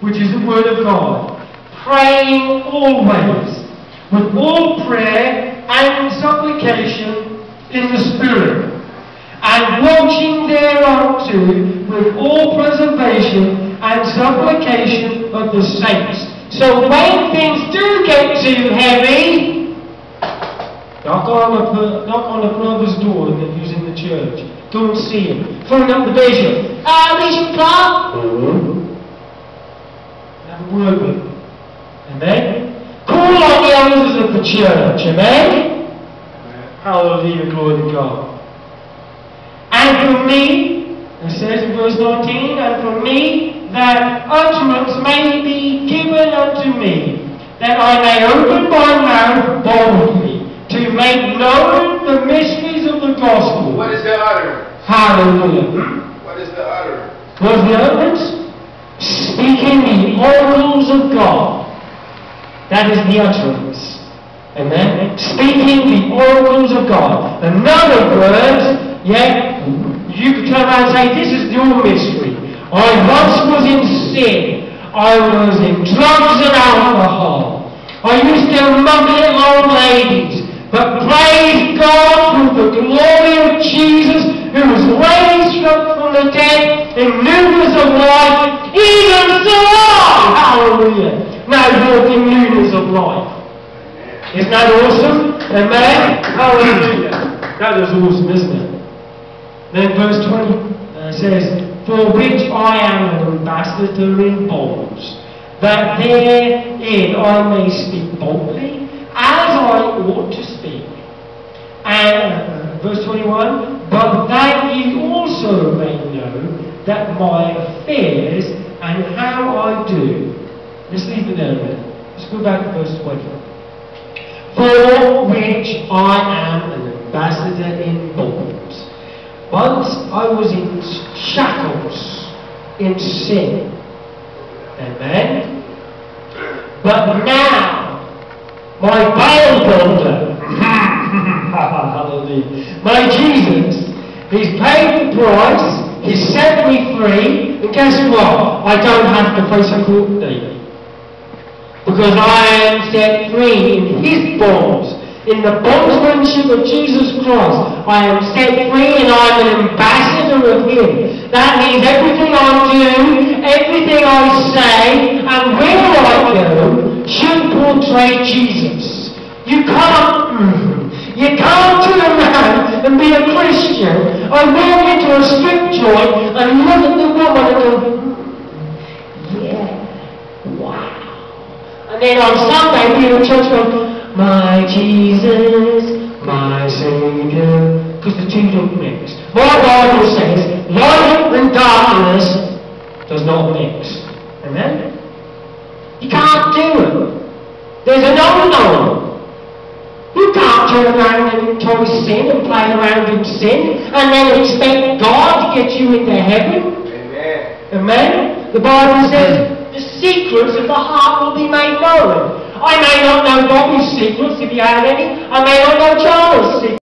which is the Word of God, praying always, with all prayer and supplication in the Spirit, and watching thereunto with all preservation and supplication of the saints. So when things do get too heavy, knock on a brother's door that who's in the church. Go and see him. Phone up the bishop. Bishop Clark. Have a word with him. Amen. Call on the elders of the church. Amen. Hallelujah, glory to God. And for me, it says in verse 19, and for me that utterance may be given unto me, that I may open my mouth boldly, to make known the mysteries of the gospel. What is the utterance? Hallelujah. What is the utterance? What is the utterance? Speaking the oracles of God. That is the utterance. Amen. Speaking the oracles of God. In other words, you could turn around and say, this is your mystery. I once was in sin. I was in drugs and alcohol. I used to mug little old ladies. But praise God through the glory of Jesus, who was raised from the dead in newness of life, even so I, hallelujah, now walk in newness of life. Isn't that awesome? Amen? Hallelujah. That is awesome, isn't it? Then verse 20 says, for which I am an ambassador in bonds, that therein I may speak boldly, as I ought to speak. And verse 21, but that ye also may know that my affairs and how I do. Let's leave it there a minute. Let's go back to verse 20. For which I am an ambassador in bonds. Once I was in shackles, in sin. Amen? But now, my bail builder, hallelujah, my Jesus, He's paid the price, He's set me free, and guess what? I don't have to face a court date. Because I am set free in His bonds, in the bondsmanship of Jesus Christ. I am set free and I am an ambassador of Him. That means everything I do, everything I say, and where I go, should portray Jesus. You can't turn around and be a Christian and walk into a strip joint and look at the woman and go, yeah, wow. And then on Sunday be in church going, my Jesus, my Saviour, because the two don't mix. My Bible says, light and darkness does not mix. Amen? You can't do it. There's an unknown. You can't turn around and enjoy sin and play around in sin and then expect God to get you into heaven. Amen. Amen? The Bible says the secrets of the heart will be made known. I may not know Bobby's secrets if he had any. I may not know Charles' secrets.